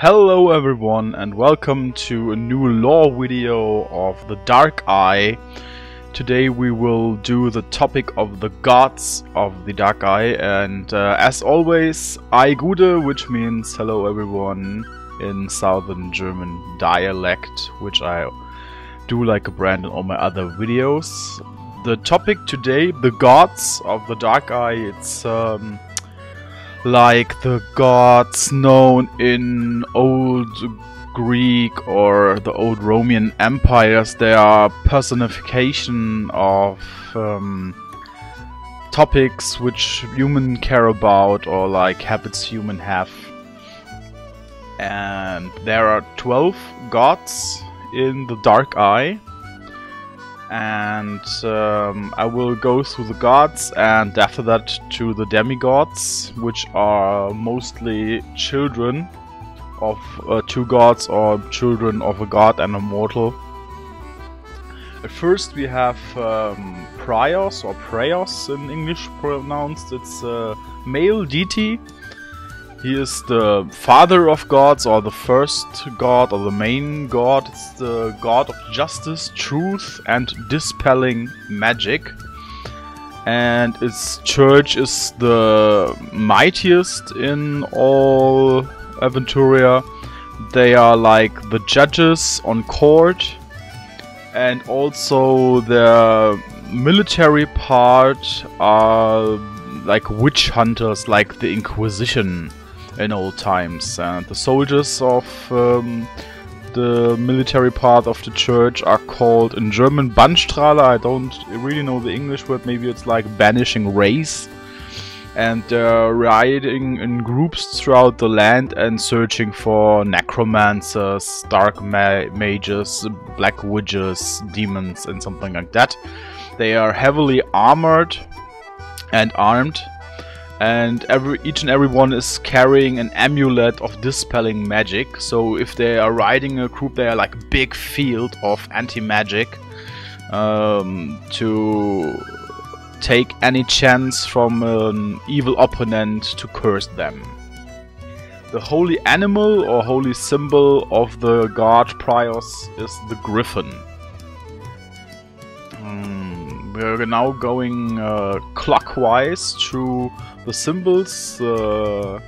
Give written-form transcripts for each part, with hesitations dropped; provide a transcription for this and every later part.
Hello everyone and welcome to a new lore video of the Dark Eye. Today we will do the topic of the gods of the Dark Eye, and as always, Ei Gude, which means hello everyone in southern German dialect, which I do like a brand in all my other videos. The topic today, the gods of the Dark Eye, it's like the gods known in old Greek or the old Roman empires. They are personification of topics which humans care about or like habits humans have. And there are 12 gods in the Dark Eye. And I will go through the gods and after that to the demigods, which are mostly children of two gods or children of a god and a mortal. At first we have Prios or Praios in English pronounced. It's a male deity. He is the father of gods, or the first god, or the main god. It's the god of justice, truth, and dispelling magic. And its church is the mightiest in all Aventuria. They are like the judges on court, and also their military part are like witch hunters, like the Inquisition in old times. And the soldiers of the military part of the church are called in German Bannstrahler. I don't really know the English word, maybe it's like banishing race. And they're riding in groups throughout the land and searching for necromancers, dark mages, black witches, demons and something like that. They are heavily armored and armed. And each and every one is carrying an amulet of dispelling magic. So if they are riding a group, they are like a big field of anti-magic to take any chance from an evil opponent to curse them. The holy animal or holy symbol of the god Prios is the griffin. We're now going clockwise through the symbols. The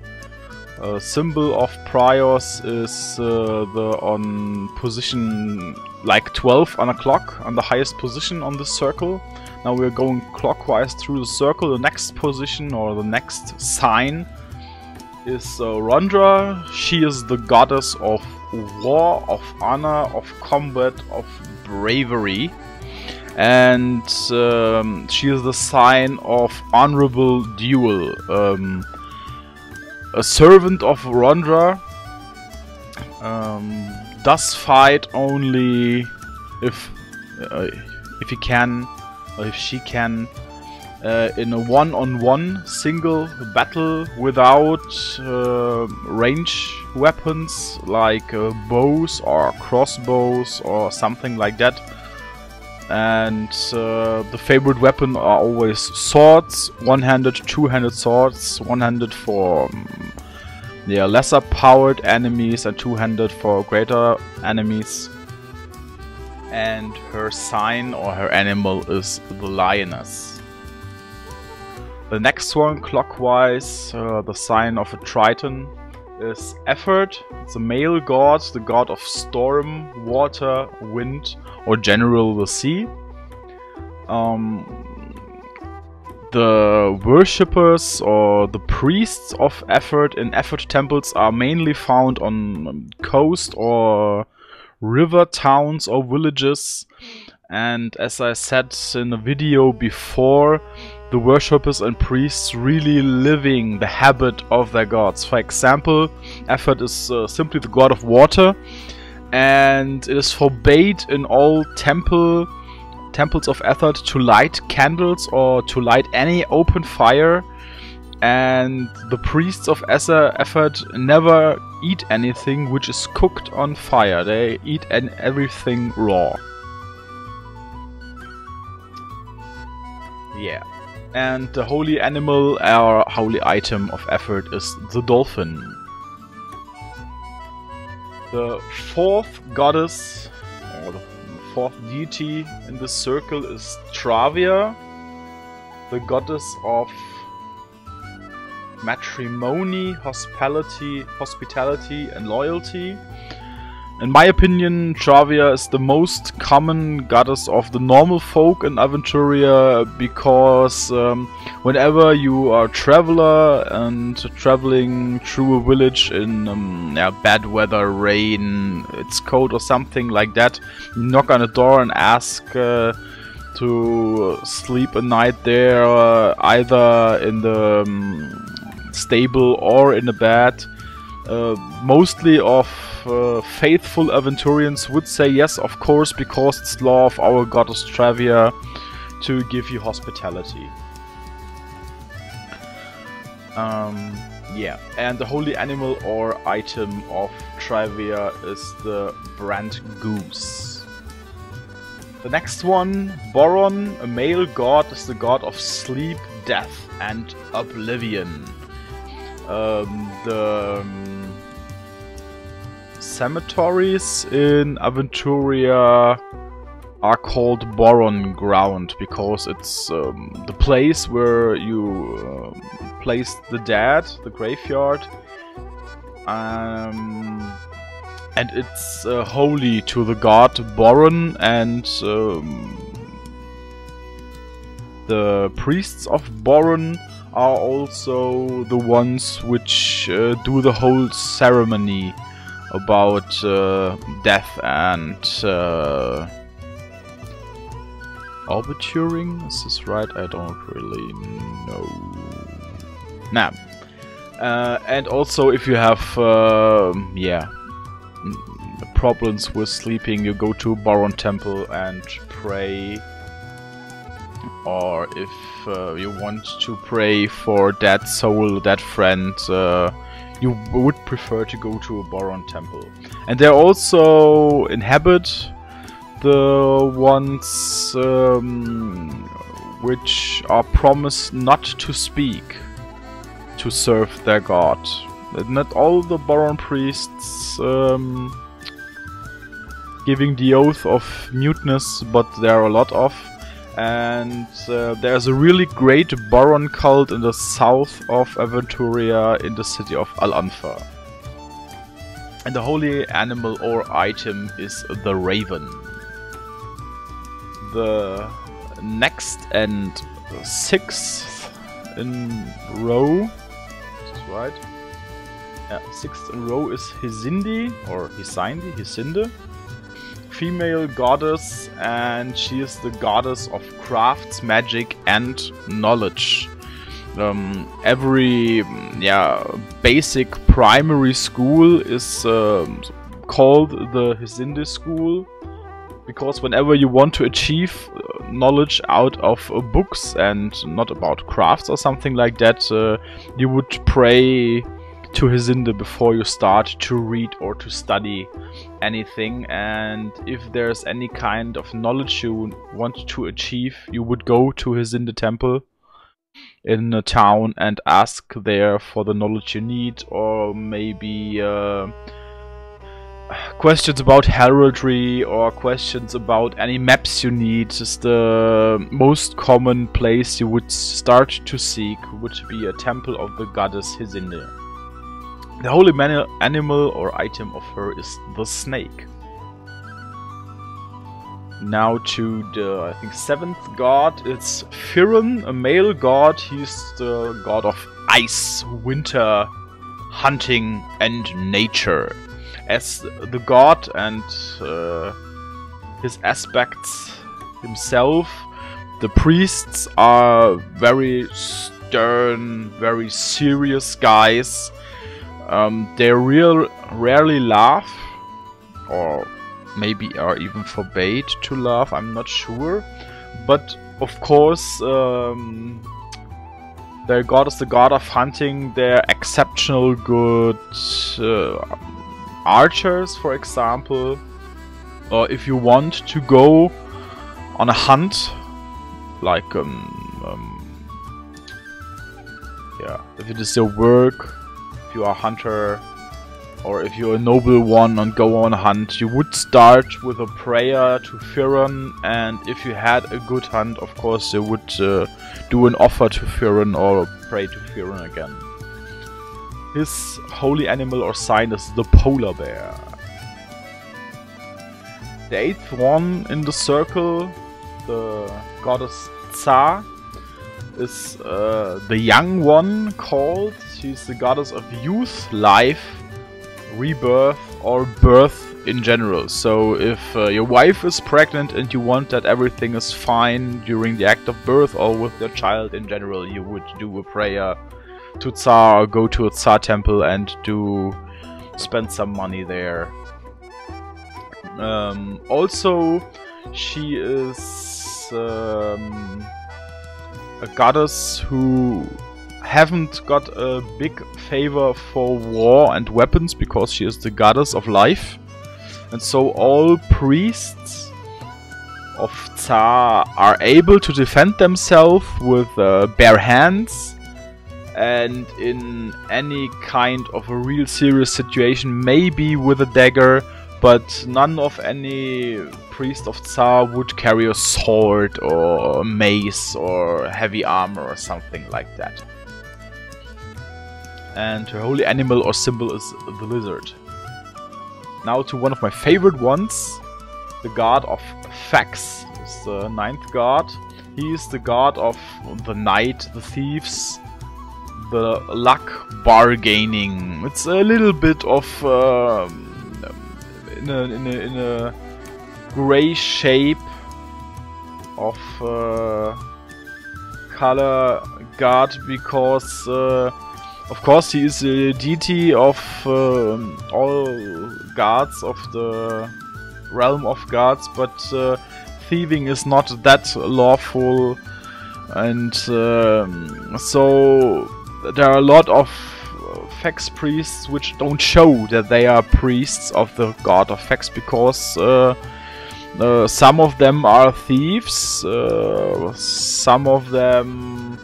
symbol of Prios is on position like 12 on a clock, on the highest position on the circle. Now we're going clockwise through the circle. The next position or the next sign is Rondra. She is the goddess of war, of honor, of combat, of bravery. And she is the sign of honorable duel. A servant of Rondra does fight only if he can, or if she can, in a one-on-one single battle without range weapons like bows or crossbows or something like that. And the favorite weapon are always swords, one-handed, two-handed swords, one-handed for lesser powered enemies and two-handed for greater enemies. And her sign or her animal is the lioness. The next one, clockwise, the sign of a Triton is Effort. It's a male god, the god of storm, water, wind, or general the sea. The worshippers or the priests of Effort in Effort temples are mainly found on coast or river towns or villages. And as I said in the video before, the worshippers and priests really living the habit of their gods. For example, Effort is simply the god of water, and it is forbade in all temples of Effort to light candles or to light any open fire. And the priests of Effort never eat anything which is cooked on fire. They eat everything raw. Yeah. And the holy animal or holy item of Effort is the dolphin. The fourth goddess, or the fourth deity in this circle, is Travia, the goddess of matrimony, hospitality and loyalty. In my opinion, Travia is the most common goddess of the normal folk in Aventuria, because whenever you are a traveler and traveling through a village in bad weather, rain, it's cold or something like that, you knock on a door and ask to sleep a night there, either in the stable or in a bed. Mostly of faithful Aventurians would say yes, of course, because it's law of our goddess Travia to give you hospitality. Yeah, and the holy animal or item of Travia is the brand goose. The next one, Boron, a male god, is the god of sleep, death and oblivion. The cemeteries in Aventuria are called Boron ground because it's the place where you place the dead, the graveyard, and it's holy to the god Boron, and the priests of Boron are also the ones which do the whole ceremony about death and arbituring. Is this right? I don't really know. Nah. And also, if you have problems with sleeping, you go to Boron Temple and pray. Or if you want to pray for dead soul, dead friend, you would prefer to go to a Boron Temple. And they also inhabit the ones which are promised not to speak to serve their god. Not all the Boron priests giving the oath of muteness, but there are a lot of. And there's a really great Boron cult in the south of Aventuria, in the city of Al-Anfa. And the holy animal or item is the raven. The next and sixth in row, is this right? Yeah, sixth in row is Hisindi, or Hisinde. Female goddess, and she is the goddess of crafts, magic and knowledge. Every basic primary school is called the Hisinde school, because whenever you want to achieve knowledge out of books and not about crafts or something like that, you would pray to Hisinde before you start to read or to study anything. And if there's any kind of knowledge you want to achieve, you would go to Hisinde temple in a town and ask there for the knowledge you need, or maybe questions about heraldry or questions about any maps you need. Is the most common place you would start to seek would be a temple of the goddess Hisinde. The holy animal or item of her is the snake. Now to the, I think, seventh god. It's Firun, a male god. He's the god of ice, winter, hunting and nature. As the god and his aspects himself, the priests are very stern, very serious guys. They rarely laugh, or maybe are even forbade to laugh, I'm not sure. But of course, their god is the god of hunting. They're exceptional good archers, for example. Or if you want to go on a hunt, like if it is your work, if you are a hunter, or if you're a noble one and go on a hunt, you would start with a prayer to THARUN, and if you had a good hunt, of course you would do an offer to THARUN or pray to THARUN again. His holy animal or sign is the polar bear. The 8th one in the circle, the goddess Tsar, is the young one called. She's the goddess of youth, life, rebirth, or birth in general. So if your wife is pregnant and you want that everything is fine during the act of birth or with your child in general, you would do a prayer to Tsar or go to a Tsar temple and spend some money there. Also, she is a goddess who haven't got a big favor for war and weapons because she is the goddess of life, and so all priests of Tsar are able to defend themselves with bare hands, and in any kind of a real serious situation, maybe with a dagger, but none of any priest of Tsar would carry a sword or a mace or heavy armor or something like that. And her holy animal or symbol is the lizard. Now to one of my favorite ones, the god of facts. It's the 9th god. He is the god of the night, the thieves, the luck, bargaining. It's a little bit of in a gray shape of color god, because of course he is a deity of all gods of the realm of gods, but thieving is not that lawful, and so there are a lot of fax priests which don't show that they are priests of the god of fax, because some of them are thieves, some of them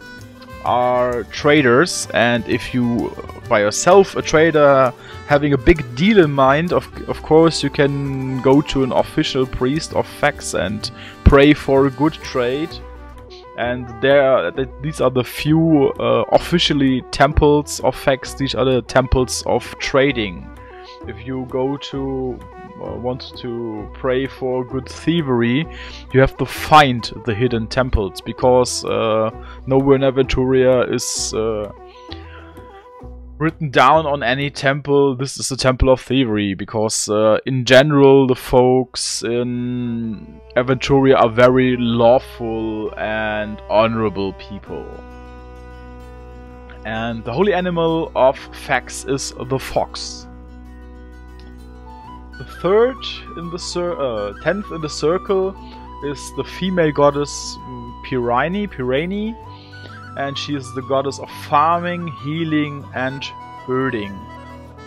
are traders, and if you by yourself a trader having a big deal in mind, of course you can go to an official priest of fax and pray for a good trade. And these are the few officially temples of fax. These are the temples of trading. If you go to want to pray for good thievery, you have to find the hidden temples, because nowhere in Aventuria is written down on any temple, this is the temple of thievery, because in general the folks in Aventuria are very lawful and honorable people. And the holy animal of fax is the fox. The 10th in the circle is the female goddess Pirene, and she is the goddess of farming, healing, and herding.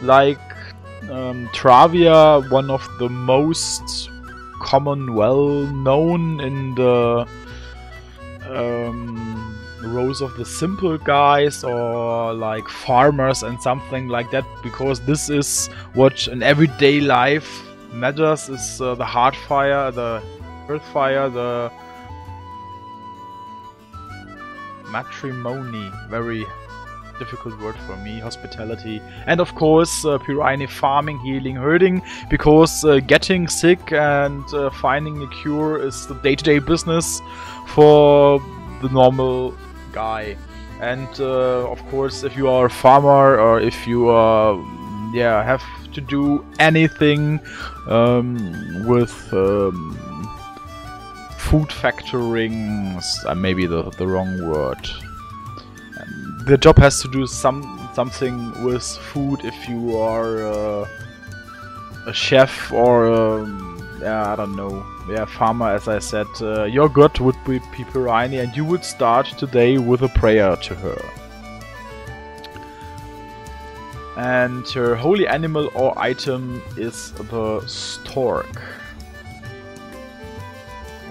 Like Travia, one of the most common, well-known in the rows of the simple guys, or like farmers and something like that, because this is what in everyday life matters, is the hearth fire, the earth fire, the matrimony, very difficult word for me, hospitality, and of course Pirene, farming, healing, herding, because getting sick and finding a cure is the day-to-day business for the normal guy. And of course, if you are a farmer, or if you have to do anything with food factoring, maybe the wrong word. The job has to do something with food. If you are a chef or I don't know, farmer, as I said, your god would be Pirene, and you would start today with a prayer to her. And her holy animal or item is the stork.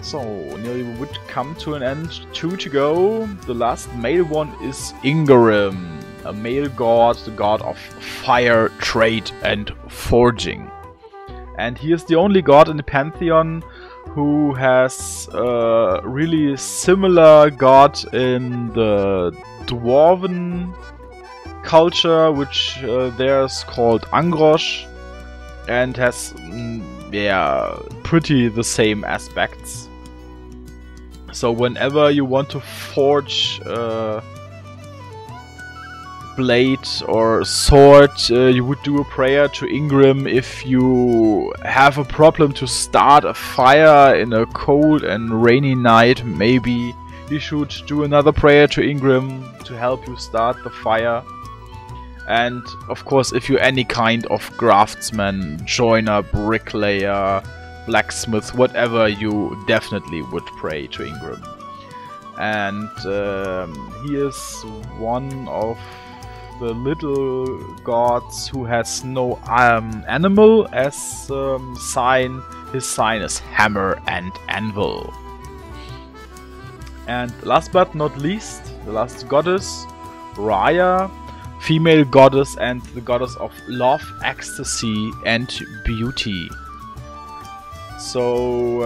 So, nearly would come to an end. 2 to go. The last male one is Ingarim. a male god, the god of fire, trade and forging. And he is the only god in the pantheon who has a really similar god in the dwarven culture, which theirs called Angrosh, and has pretty the same aspects. So whenever you want to forge blade or sword, you would do a prayer to Ingram. If you have a problem to start a fire in a cold and rainy night, maybe you should do another prayer to Ingram to help you start the fire. And of course, if you're any kind of craftsman, joiner, bricklayer, blacksmith, whatever, you definitely would pray to Ingram. And he is one of the little gods who has no animal as sign. His sign is hammer and anvil. And last but not least, the last goddess, Raya, female goddess and the goddess of love, ecstasy and beauty. So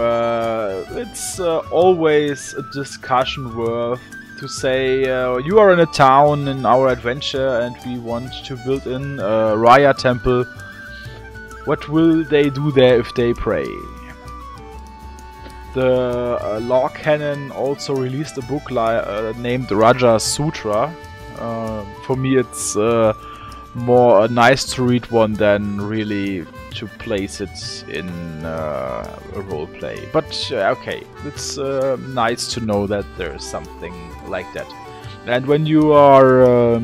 it's always a discussion worth to say, you are in a town in our adventure and we want to build in a Raya temple. What will they do there if they pray? The law canon also released a book named Raja Sutra. For me it's more nice to read one than really to place it in a roleplay. But okay, it's nice to know that there's something like that. And when you are a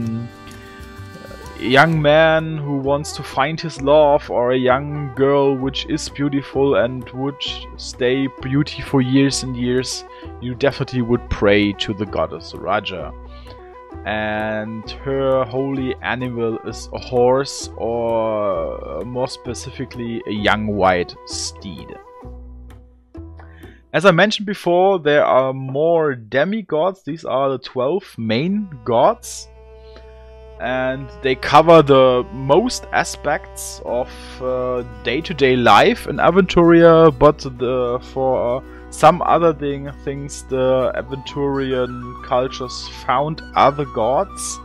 young man who wants to find his love, or a young girl which is beautiful and would stay beauty for years and years, you definitely would pray to the goddess Raja. And her holy animal is a horse, or more specifically a young white steed. As I mentioned before, there are more demigods. These are the 12 main gods, and they cover the most aspects of day-to-day life in Aventuria, but for some other things the Aventurian cultures found other gods.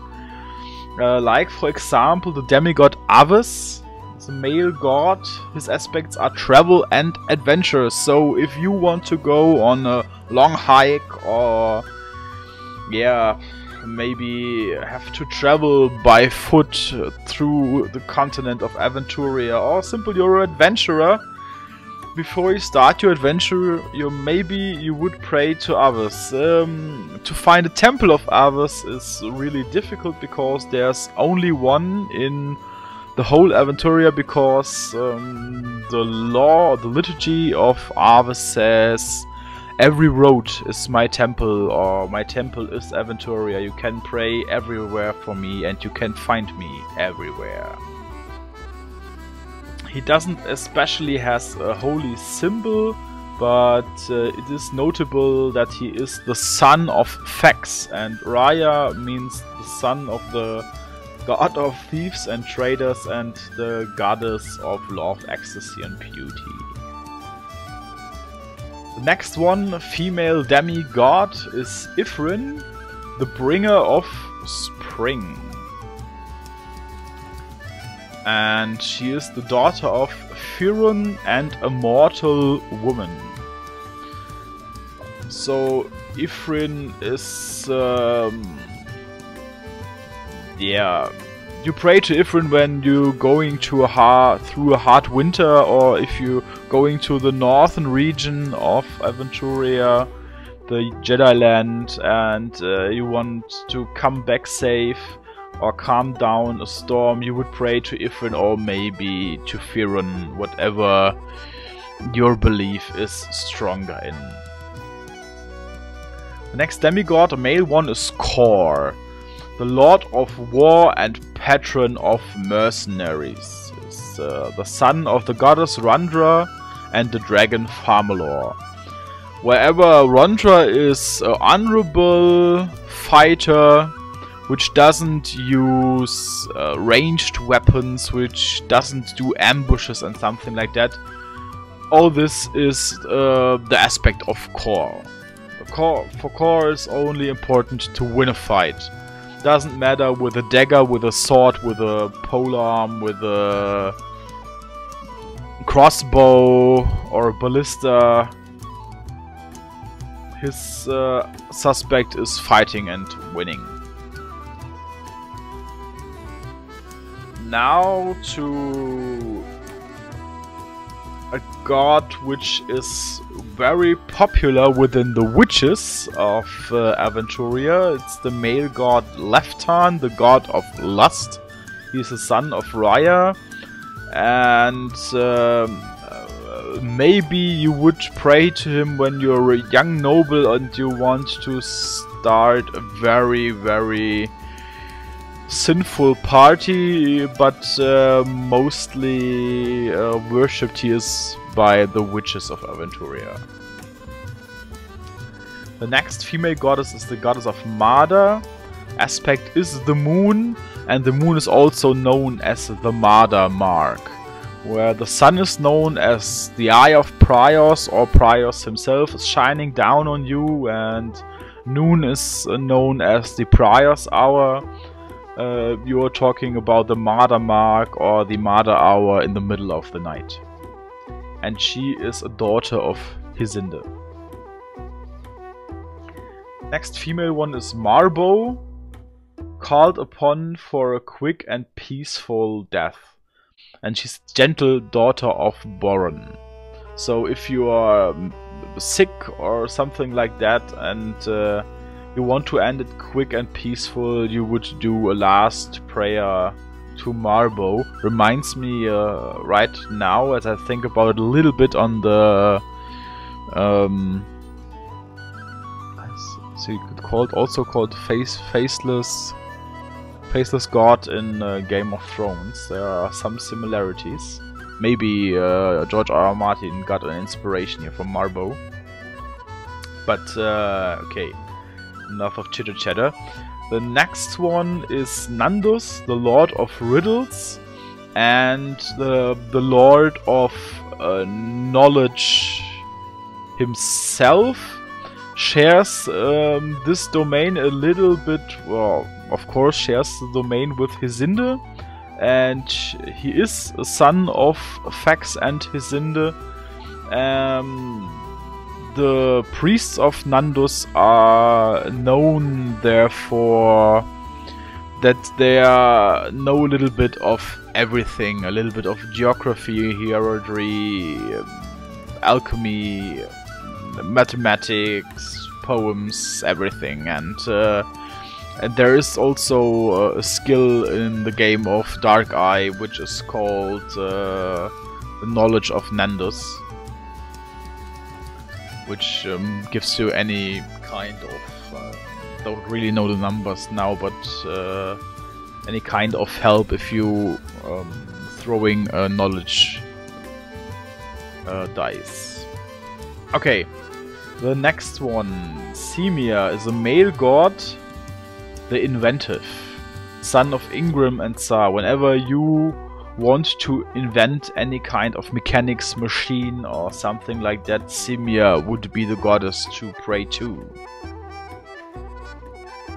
Like for example the demigod Aves, it's a male god. His aspects are travel and adventure. So if you want to go on a long hike, or maybe have to travel by foot through the continent of Aventuria, or simply you're an adventurer, before you start your adventure, maybe you would pray to Aves. To find a temple of Aves is really difficult, because there's only one in the whole Aventuria, because the law, the liturgy of Aves says, every road is my temple, or my temple is Aventuria. You can pray everywhere for me and you can find me everywhere. He doesn't especially has a holy symbol, but it is notable that he is the son of Fex, and Raya means the son of the god of thieves and traders and the goddess of love, ecstasy and beauty. The next one, female demigod, is Ifrin, the bringer of spring. And she is the daughter of Firun and a mortal woman. So Ifrin is you pray to Ifrin when you're going to through a hard winter, or if you're going to the northern region of Aventuria, the Jedi land, and you want to come back safe or calm down a storm, you would pray to Ifrin, or maybe to Firun, whatever your belief is stronger in. The next demigod, a male one, is Kor, the lord of war and patron of mercenaries. Is the son of the goddess Randra and the dragon Farmalor. Wherever Randra is an honorable fighter which doesn't use ranged weapons, which doesn't do ambushes and something like that. All this is the aspect of core. For core is only important to win a fight. Doesn't matter with a dagger, with a sword, with a polearm, with a crossbow or a ballista. His suspect is fighting and winning. Now to a god which is very popular within the witches of Aventuria. It's the male god Leftan, the god of lust. He's the son of Raya, and maybe you would pray to him when you're a young noble and you want to start a very, very sinful party, but mostly worshipped he is by the witches of Aventuria. The next female goddess is the goddess of Mada. Aspect is the moon, and the moon is also known as the Mada mark, where the sun is known as the eye of Prios, or Prios himself is shining down on you, and noon is known as the Prios hour. You are talking about the Mada mark or the Mada hour in the middle of the night. And she is a daughter of Hizinde. Next female one is Marbo, called upon for a quick and peaceful death. And she's gentle daughter of Boron. So if you are sick or something like that and you want to end it quick and peaceful, you would do a last prayer to Marbo. Reminds me right now, as I think about it a little bit, on the so you could call it, also called faceless god in Game of Thrones. There are some similarities. Maybe George R.R. Martin got an inspiration here from Marbo. But okay, enough of chitter chatter. The next one is Nandus, the Lord of Riddles, and the Lord of Knowledge himself. Shares this domain a little bit, well, of course shares the domain with Hizinde, and he is a son of Fax and Hizinde. The priests of Nandus are known therefore that they know a little bit of everything, a little bit of geography, heraldry, alchemy, mathematics, poems, everything, and there is also a skill in the game of Dark Eye which is called the Knowledge of Nandus, which gives you any kind of, don't really know the numbers now, but any kind of help if you throwing a knowledge dice. Okay, the next one, Semia, is a male god, the inventive, son of Ingram and Tsar. Whenever you want to invent any kind of mechanics machine or something like that, Semia would be the goddess to pray to.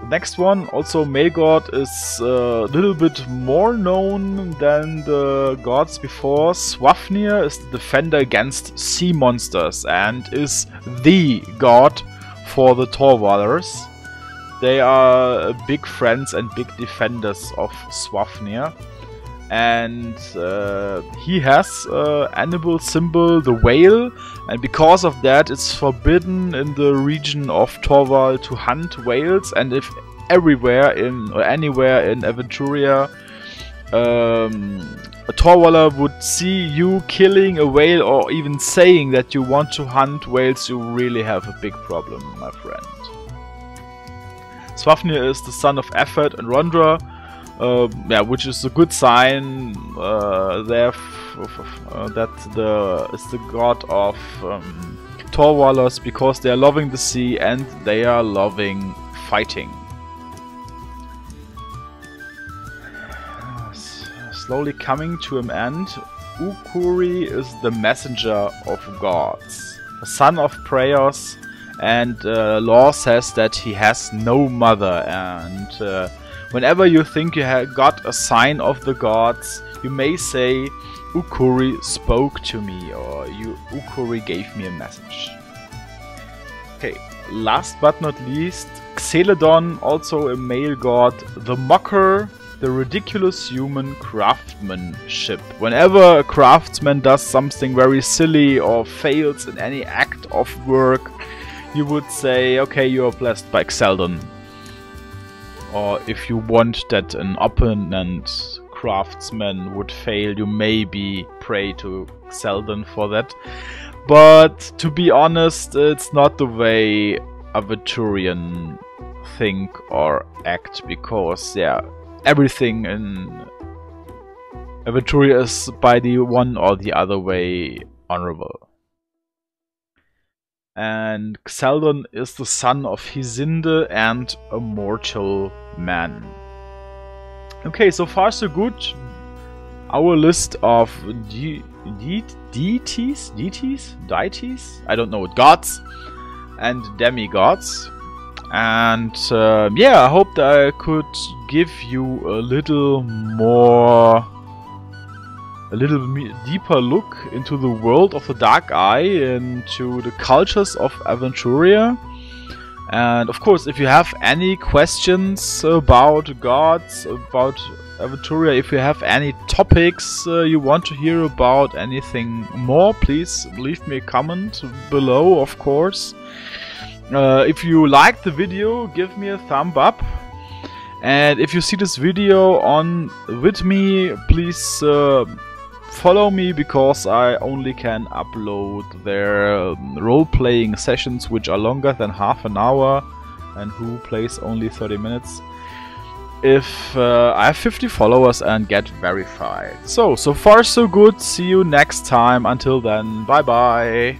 The next one, also male god, is a little bit more known than the gods before. Swafnir is the defender against sea monsters and is the god for the Torwallers. They are big friends and big defenders of Swafnir. And he has an animal symbol, the whale, and because of that it's forbidden in the region of Torwall to hunt whales, and if everywhere or anywhere in Aventuria a Torwaller would see you killing a whale or even saying that you want to hunt whales, you really have a big problem, my friend. Swafnir is the son of Effort and Rondra, yeah, which is a good sign that is the god of Torwallers, because they are loving the sea and they are loving fighting. slowly coming to an end. Ukuri is the messenger of gods, a son of prayers, and law says that he has no mother, and whenever you think you have got a sign of the gods, you may say Ukuri spoke to me, or Ukuri gave me a message. Okay, last but not least, Xeledon, also a male god, the mocker, the ridiculous human craftsmanship. Whenever a craftsman does something very silly or fails in any act of work, you would say, okay, you are blessed by Xeledon. Or if you want that an opponent craftsman would fail, you maybe pray to Xeledon for that. But to be honest, it's not the way AVENTURIEN think or act, because yeah, everything in AVENTURIA is by the one or the other way honorable. And Xeledon is the son of Hysinde and a mortal man. Okay, so far so good. Our list of deities? I don't know, gods and demigods. And yeah, I hope that I could give you a little deeper look into the world of the Dark Eye, into the cultures of AVENTURIA. And of course, if you have any questions about gods, about AVENTURIA, if you have any topics you want to hear about, anything more, please leave me a comment below, of course. If you liked the video, give me a thumb up. And if you see this video with me, please follow me, because I only can upload their role-playing sessions which are longer than half an hour and who plays only 30 minutes. If I have 50 followers and get verified. So far so good. See you next time. Until then, bye bye.